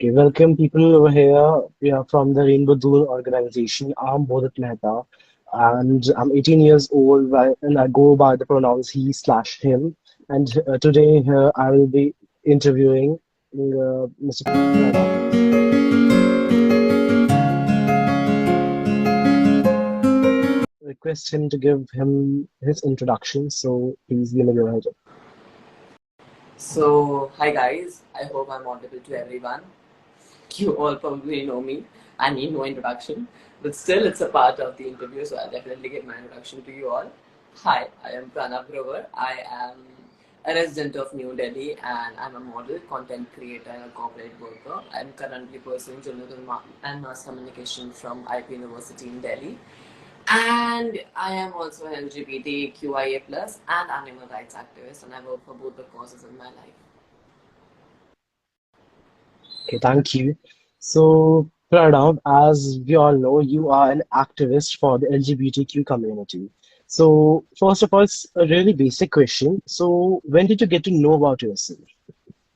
Okay, welcome people over here. We are from the Rainbowdun organization. I'm Bodhit Mehta, and I'm 18 years old, and I go by the pronouns he slash him. And today here I will be interviewing Mr. Pranav. Request him to give him his introduction. So please let me go ahead. So, hi guys, I hope I'm audible to everyone. You all probably know me, I need no introduction, but still it's a part of the interview, so I'll definitely give my introduction to you all. Hi, I am PranavGrover. I am a resident of New Delhi and I'm a model, content creator, and a corporate worker. I'm currently pursuing journalism and mass communication from IP University in Delhi. And I am also an LGBTQIA plus and animal rights activist, and I work for both the causes in my life. Okay, thank you. So, Pranav, as we all know, you are an activist for the LGBTQ community. So, first of all, it's a really basic question. So, when did you get to know about yourself?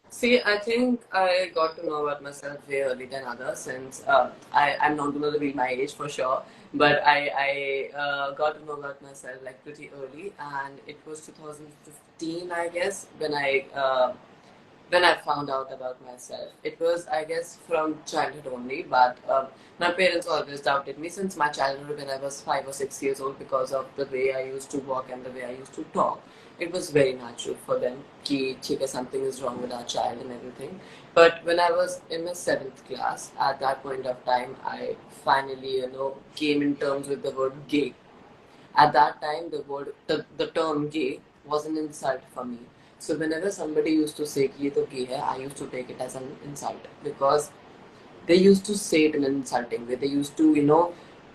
See, I think I got to know about myself way early than others since I'm not going to reveal my age for sure, but I got to know about myself like pretty early, and it was 2015, I guess, when I found out about myself. It was, I guess, from childhood only, but my parents always doubted me since my childhood when I was 5 or 6 years old because of the way I used to walk and the way I used to talk. It was very natural for them कि ठीक है, something is wrong with our child and everything. But when I was in my seventh class, at that point of time, I finally, came in terms with the word gay. At that time, the term gay was an insult for me. So whenever somebody used to say कि ये तो gay है, I used to take it as an insult because they used to say it in an insulting way. They used to,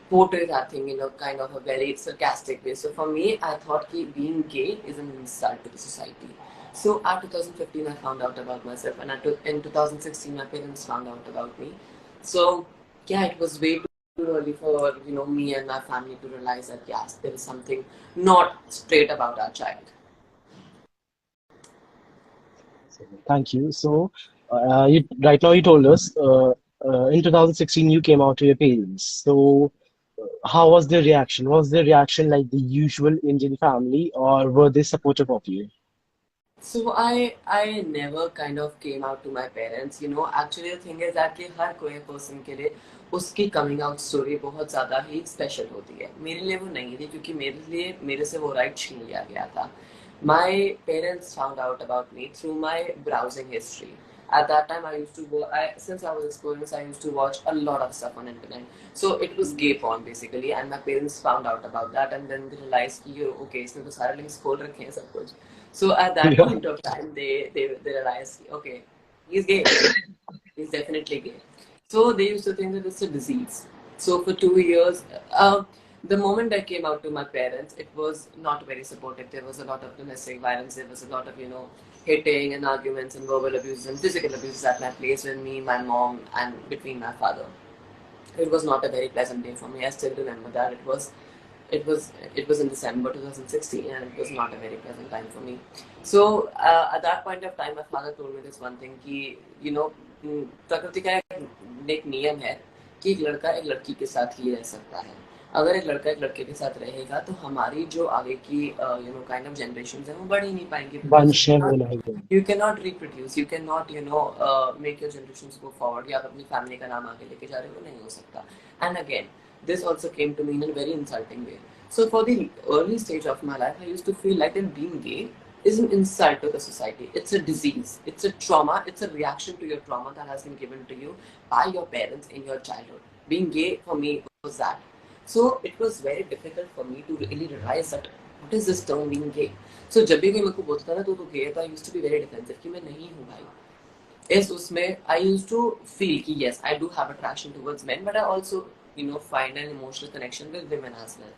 portray that thing in a kind of a very sarcastic way. So for me, I thought that being gay is an insult to the society. So at 2015, I found out about myself, and in 2016, my parents found out about me. So yeah, it was way too early for me and my family to realize that yes, there is something not straight about our child. Thank you. So, right now you told us in 2016 you came out to your parents. So, how was their reaction? Was their reaction like the usual Indian family, or were they supportive of you? So I never kind of came out to my parents. Actually the thing is that कि हर कोई person के लिए उसकी coming out story बहुत ज़्यादा ही special होती है. मेरे लिए वो नहीं थी क्योंकि मेरे से वो right छीन लिया गया था. My parents found out about me through my browsing history. At that time, I used to go. Since I was exploring, so I used to watch a lot of stuff on internet. So it was gay porn basically, and my parents found out about that, and then they realized कि ये okay, इसने तो सारे links खोल रखे हैं सब कुछ. So at that Yeah. point of time, they realized, okay, he's gay. He's definitely gay. So they used to think that it's a disease. So for 2 years, the moment I came out to my parents, it was not very supportive. There was a lot of domestic violence. There was a lot of hitting and arguments and verbal abuses and physical abuses at my place with me, my mom, and between my father. It was not a very pleasant day for me. I still remember that it was in December 2016, and it was not a very pleasant time for me. So at that point of time, my father told me this one thing कि प्रकृति का एक नियम है कि एक लड़का एक लड़की के साथ ही रह सकता है. अगर एक लड़का एक लड़के के साथ रहेगा तो हमारी जो आगे की काइंड ऑफ जनरेशन है वो बढ़ ही नहीं पाएंगे बिकॉज Bunch है वो नहीं you cannot reproduce, you cannot make your generations go forward. या आप अपनी फैमिली का नाम आगे लेके जा रहे हो, नहीं हो सकता. And again, this also came to me in a very insulting way. So for the early stage of my life, I used to feel like that being gay is an insult to the society. It's a disease. It's a trauma. It's a reaction to your trauma that has been given to you by your parents in your childhood. Being gay for me was that. So it was very difficult for me to really realize that what is this term being gay. So जब भी कोई मेरे को बोलता था ना तो gay है, तो I used to be very defensive कि मैं नहीं हूँ भाई. इस उसमें I used to feel कि yes, I do have attraction towards men, but I also find an emotional connection with women as well.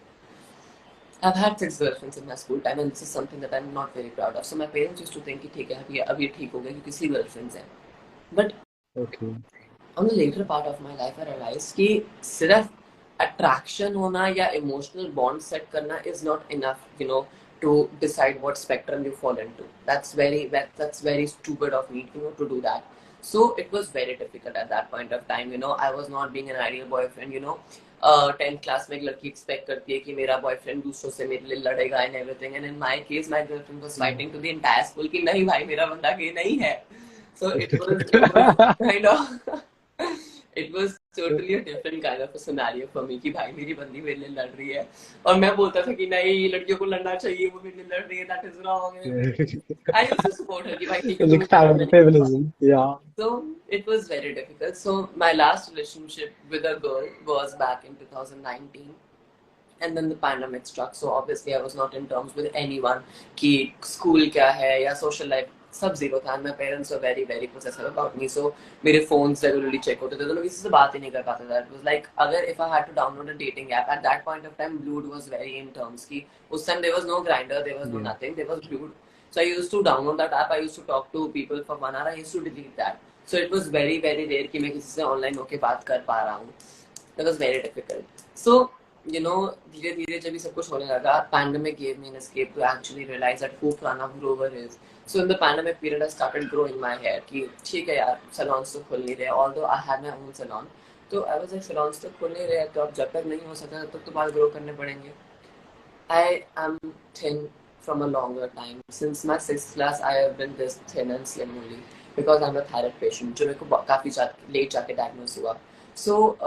I've had 6 girlfriends in my school time, and this is something that I'm not very proud of. So my parents used to think कि ठीक है अब ये ठीक हो गया क्योंकि 6 girlfriends हैं. But Okay. on the later part of my life, I realized कि सिर्फ attraction होना या emotional bond set करना is not enough, to decide what spectrum you fall into. That's very stupid of me, to do that. So it was very difficult at that point of time. I was not being an ideal boyfriend. 10th class में एक लड़की expect करती है कि मेरा boyfriend दूसरों से मेरे लिए लड़ेगा and everything, and in my case my girlfriend was fighting to the entire school कि नहीं भाई मेरा बंदा गे नहीं है. So it was kind of it was totally a different kind of a scenario for me कि भाई मेरी बंदी मेरे लिए लड़ रही है और मैं बोलता था कि नहीं लड़कियों को लड़ना चाहिए, वो मेरे लिए लड़ रही है, that is wrong. I used to support her कि भाई ठीक है Like तुम्हें लड़ना चाहिए. feminism, yeah. So it was very difficult. So my last relationship with a girl was back in 2019. And then the pandemic struck. So obviously I was not in terms with anyone कि school क्या है या social life सब zero था. And my parents were very very possessive about me. So मेरे phones regularly check होते थे तो मैं किसी से बात ही नहीं कर पाता था. It was like अगर if I had to download a dating app at that point of time, Blued was very in terms कि उस time there was no Grindr, there was no nothing, there was Blued. So I used to download that app. I used to talk to people for 1 hour. I used to delete that. So it was very very rare कि मैं किसी से online होके बात कर पा रहा हूँ. That was very difficult. So धीरे धीरे जब ये सब कुछ होने लगा, pandemic gave me an escape to actually realize that who PranavGrover is. So in the pandemic period I started growing my hair कि ठीक है यार salons तो खुल नहीं रहे, although I had my own salon. तो I was like salons तो खुल नहीं रहे तो अब जब तक नहीं हो सकता तब तक तो बाल grow करने पड़ेंगे. I am thin from a longer time. Since my 6th class I have been this thin and slim only because I'm a thyroid patient जो मेरे को काफी late जाके diagnose हुआ. So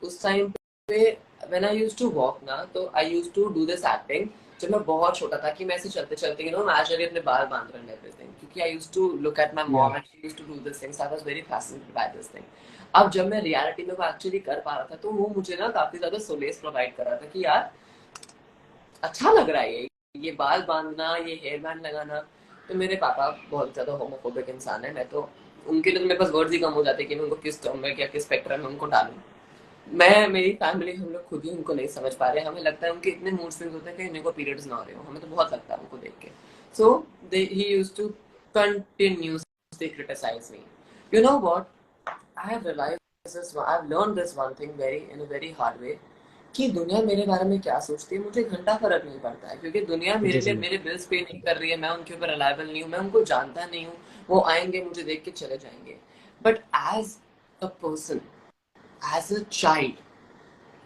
उस time पे when I used to walk ना तो I used to do this acting जब मैं बहुत छोटा था कि मैं ऐसे चलते चलते इमेजिनरी अपने बाल बांध रहे हैं everything क्योंकि I used to look at my mom and she used to do this thing, so I was very fascinated by this thing. अब जब मैं रियलिटी में वो एक्चुअली कर पा रहा था तो वो मुझे ना काफी ज्यादा सोलेस प्रोवाइड कर रहा था कि यार अच्छा लग रहा है ये बाल बांधना, ये हेयर बैंड लगाना. तो मेरे पापा बहुत ज्यादा होमोफोबिक इंसान है, मैं तो उनके लिए तो मेरे पास वर्ड्स ही कम हो जाते कि मैं उनको किस टर्म में क्या किस स्पेक्ट्रम में उनको डालूं. मैं मेरी फैमिली हम लोग खुद ही उनको नहीं समझ पा रहे. हमें लगता है उनके इतने मूड स्विंग्स होते हैं कि इन्हें को पीरियड्स ना हो रहे हो. हमें तो बहुत लगता है उनको देख के. So he used to continuously criticise me. You know what, I have realised this, I have learned this one thing very in a very hard way कि दुनिया मेरे बारे में क्या सोचती है मुझे घंटा फर्क नहीं पड़ता है क्योंकि दुनिया It मेरे लिए isn't. मेरे बिल्स पे नहीं कर रही है. मैं उनके ऊपर रिलायबल नहीं हूँ, मैं उनको जानता नहीं हूँ. वो आएंगे मुझे देख के चले जाएंगे. But as a person, as a child,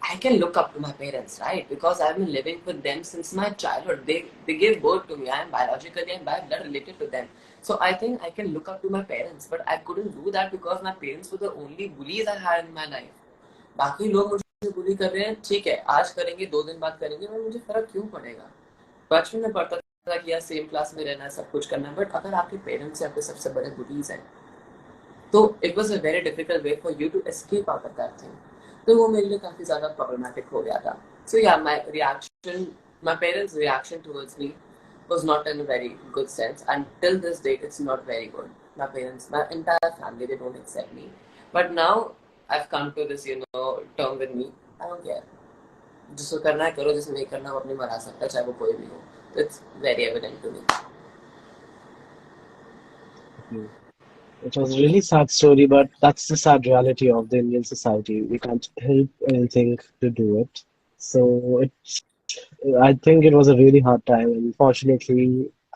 I can look up to my parents, right? Because I've been living with them since my childhood. They gave birth to me. I am biologically and by blood related to them. So I think I can look up to my parents. But I couldn't do that because my parents were the only bullies I had in my life. बाकी लोग मुझे बुली कर रहे हैं, ठीक है आज करेंगे 2 दिन बाद करेंगे, मैं मुझे फर्क क्यों पड़ेगा. बचपन में पढ़ता था कि यार सेम क्लास में रहना है, सब कुछ करना है. बट अगर आपके पेरेंट्स आपके सबसे बड़े बुलीज हैं तो it was a very difficult way for you to escape out of that thing. तो वो मेरे लिए काफी ज्यादा प्रॉब्लमैटिक हो गया था. सो या my parents reaction towards me was not in a very good sense, and till this date it's not very good. My parents, my entire family, they don't accept me. But now I've come to this term with me. I don't care, जिसको करना है करो, जिसे नहीं करना वो अपने मरा सकता है चाहे वो कोई भी हो. So it's very evident to me. Okay. It was a really sad story, but that's the sad reality of the Indian society. We can't help anything to do it. So I think it was a really hard time. Unfortunately,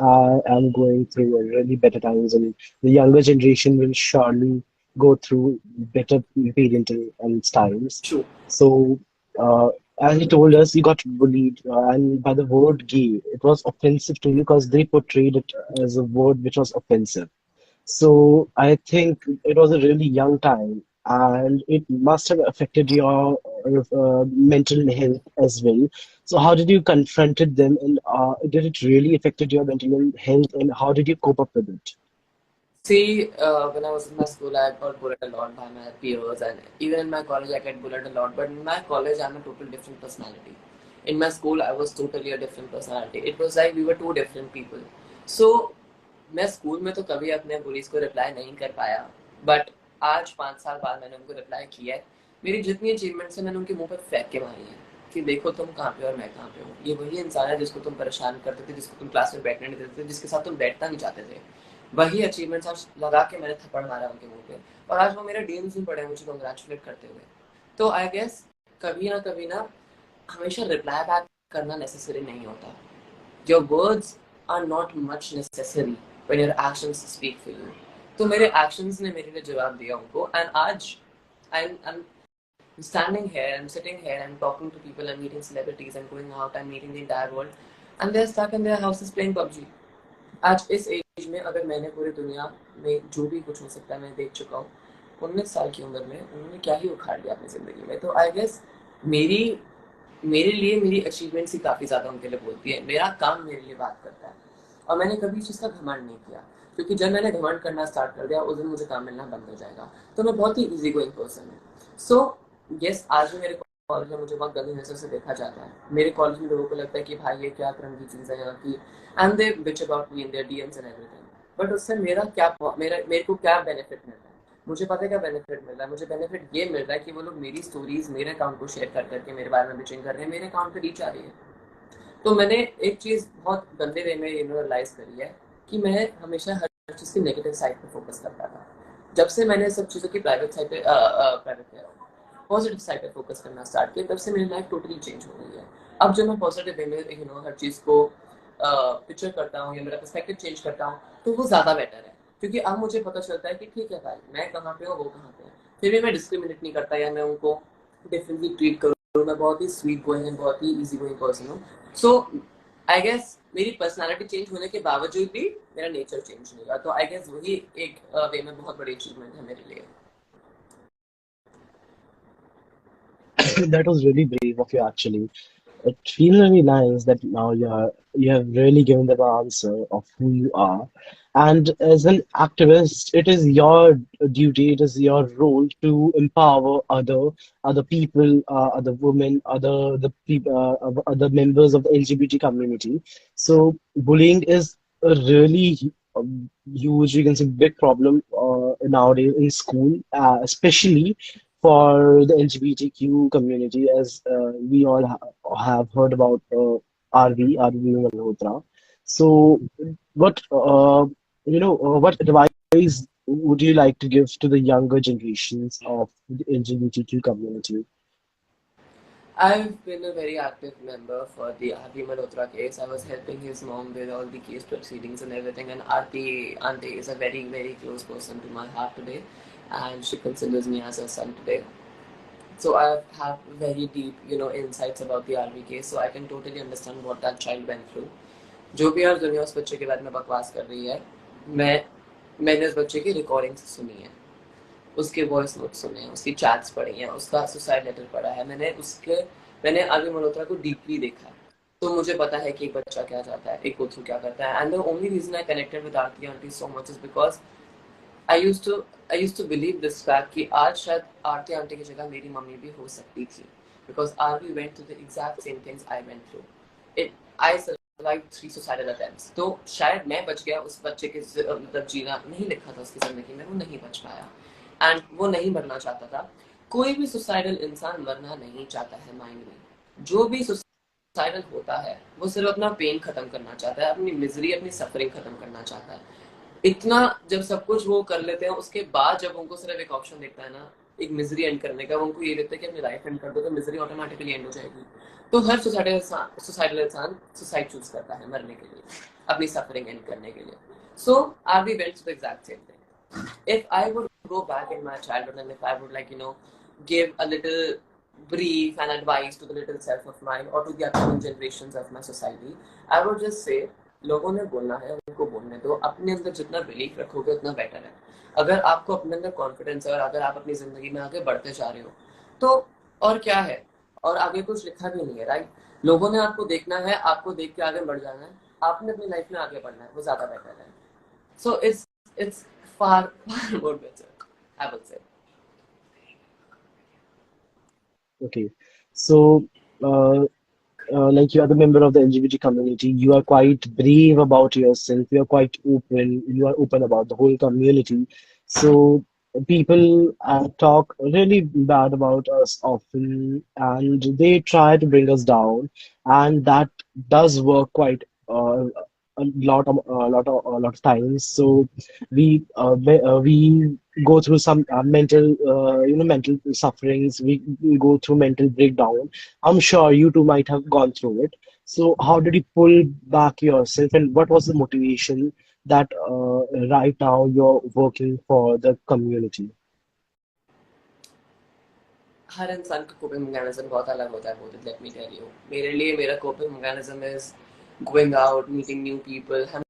I am going through a really better times, and the younger generation will surely go through better parenting and times. True. So, uh, as he told us, he got bullied, and by the word gay, it was offensive to you because they portrayed it as a word which was offensive. So I think it was a really young time, and it must have affected your mental health as well. So how did you confronted them, and did it really affected your mental health, and how did you cope up with it? See, when I was in my school, I got bullied a lot by my peers, and even in my college, I get bullied a lot. But in my college, I'm a total different personality. In my school, I was totally a different personality. It was like we were two different people. So, मैं school में तो कभी अपने bullies को reply नहीं कर पाया, but आज 5 साल बाद मैंने उनको रिप्लाई किया है. मेरी जितनी अचीवमेंट्स हैं मैंने उनके मुंह पर फेंक के मारी हैं कि देखो तुम कहाँ पे और मैं कहाँ पे हूँ. ये वही इंसान है जिसको तुम परेशान करते थे, जिसको तुम क्लास में बैठने नहीं देते थे, जिसके साथ तुम बैठना नहीं चाहते थे. वही अचीवमेंट्स आज लगा के मैंने थप्पड़ मारा उनके मुंह पे और आज वो मेरे डीएम्स में पड़े मुझे कांग्रेचुलेट करते हुए. तो आई गेस कभी ना हमेशा रिप्लाई बैक करना नेसेसरी नहीं होता. Your words are not much necessary when your actions speak for you. तो मेरे एक्शंस ने मेरे लिए जवाब दिया उनको, एंड आज I'm standing here, I'm sitting here, I'm talking to people, I'm meeting celebrities, I'm going out, I'm meeting the entire world, and they're stuck in their houses playing PUBG. आज इस as में अगर मैंने पूरी दुनिया में जो भी कुछ हो सकता है मैं देख चुका हूँ, 19 साल की उम्र में उन्होंने क्या ही उखाड़ लिया अपनी ज़िंदगी में। तो आई गेस मेरी मेरे लिए मेरी अचीवमेंट्स ही काफ़ी ज़्यादा उनके लिए बोलती है, मेरा काम मेरे लिए बात करता है। और मैंने कभी इस चीज़ का घमंड नहीं किया, क्योंकि जब मैंने घमंड करना स्टार्ट कर दिया उस दिन मुझे काम मिलना बंद हो जाएगा। तो मैं बहुत ही इजी गोइंग पर्सन हूँ। सो यस, आज भी मेरे कॉलेज में मुझे बहुत गंदी नज़र से देखा जाता है। मेरे कॉलेज में लोगों को लगता है कि भाई ये क्या क्रम की चीज़ है यहाँ की, and they bitch about me in their DMs and everything. But उससे मेरे को क्या बेनिफिट मिल रहा है? मुझे पता है क्या बेनिफिट मिल रहा है। मुझे बेनिफिट ये मिल रहा है कि वो लोग मेरी स्टोरीज मेरे अकाउंट को शेयर कर करके मेरे बारे में बिचिंग कर रहे हैं, मेरे अकाउंट पे रीच आ रही है। तो मैंने एक चीज़ बहुत गंदे वे में रियलाइज़ करी है कि मैं हमेशा हर चीज़ की नेगेटिव साइड पे फोकस करता था। जब से मैंने सब चीज़ों की प्राइवेट साइड पे पॉजिटिव साइड पे फोकस करना स्टार्ट किया, तब से मेरी लाइफ टोटली चेंज हो गई है। अब जब मैं पॉजिटिव वे में हर चीज़ को पिक्चर करता हूँ या मेरा पर्सपेक्टिव चेंज करता हूँ, तो वो ज़्यादा बेटर है। क्योंकि अब मुझे पता चलता है कि ठीक है भाई, मैं कहाँ पे हूँ, वो कहाँ पे है। फिर भी मैं डिस्क्रिमिनेट नहीं करता या मैं उनको डिफरेंटली ट्रीट करूँ। मैं बहुत ही स्वीट गोइंग एंड बहुत ही इजी गोइंग पर्सन हूँ। सो आई गेस मेरी पर्सनालिटी चेंज होने के बावजूद भी मेरा नेचर चेंज नहीं हुआ। तो आई गेस वही एक वे में बहुत बड़ी अचीवमेंट है मेरे लिए। That was really brave of you, actually. It feels really nice that now you have really given them an answer of who you are. And as an activist, it is your duty, it is your role to empower other people, other women, other people, other members of the LGBT community. So bullying is a really huge, you can say, big problem nowadays in school, especially for the LGBTQ community, as we all have heard about RV Malhotra. So, what advice would you like to give to the younger generations of the LGBTQ community? I've been a very active member for the Aarti Malhotra case. I was helping his mom with all the case proceedings and everything. And Aarti Auntie is a very, very close person to my heart today. And she considers me as her son today. So I have very deep, insights about the RV case. So I can totally understand what that child went through. जो भी यार दुनिया उस बच्चे के बारे में बकवास कर रही है, मैं मैंने उस बच्चे की रिकॉर्डिंग सुनी है, उसके वॉइस नोट सुने हैं, उसकी चैट्स पढ़ी हैं, उसका सुसाइड लेटर पढ़ा है। मैंने आर्मी मल्होत्रा को डीपली देखा है। तो मुझे पता है कि एक बच्चा क्या चाहता है, एक कोथरू क्या करता है। And the only reason I connected with Aarti aunty so much is because I used to I used to believe this fact कि आज शायद आरती आंटी की जगह मेरी मम्मी भी हो सकती थी, because Aarti went through the exact same things I went through. It I survived 3 suicidal attempts. तो शायद मैं बच गया, उस बच्चे के मतलब जीना नहीं लिखा था उसकी जिंदगी में, वो नहीं बच पाया एंड वो नहीं मरना चाहता था। कोई भी सुसाइडल इंसान मरना नहीं चाहता है माइंड में। जो भी सुसाइडल होता है वो सिर्फ अपना पेन खत्म करना चाहता है, अपनी मिजरी, अपनी सफरिंग खत्म करना चाहता है। इतना जब सब कुछ वो कर लेते हैं, उसके बाद जब उनको सिर्फ एक ऑप्शन दिखता है ना, एक मिजरी एंड करने का, उनको ये लगता है कि अपनी लाइफ एंड कर दो तो मिजरी ऑटोमेटिकली एंड हो जाएगी। तो हर सुसाइडल इंसान सुसाइड चूज करता है मरने के लिए, अपनी सफरिंग एंड करने के लिए। So are we went to the exact same thing. If I would go back in my childhood and if I would give a little brief and advice to the little self of mine or to the upcoming generations of my society, I would just say लोगों ने बोलना है उनको बोलने दो। अपने अंदर जितना बिलीफ रखोगे उतना बेटर है। अगर आपको अपने अंदर कॉन्फिडेंस है और अगर आप अपनी जिंदगी में आगे बढ़ते जा रहे हो तो और क्या है, और आगे कुछ लिखा भी नहीं है, राइट। लोगों ने आपको देखना है, आपको देख के आगे बढ़ जाना है, आपने अपनी लाइफ में आगे बढ़ना है, वो ज्यादा बेटर है। So it's far more better, I would say. Okay, so uh, like you are the member of the LGBT community, you are quite brave about yourself, you are quite open, you are open about the whole community. So people talk really bad about us often, and they try to bring us down, and that does work quite a lot of times. So we go through some mental sufferings. We go through mental breakdown. I'm sure you two might have gone through it. So how did you pull back yourself, and what was the motivation that right now you're working for the community? हर इंसान का coping mechanism बहुत अलग होता है बोधित let me tell you मेरे लिए मेरा coping mechanism is going out meeting new people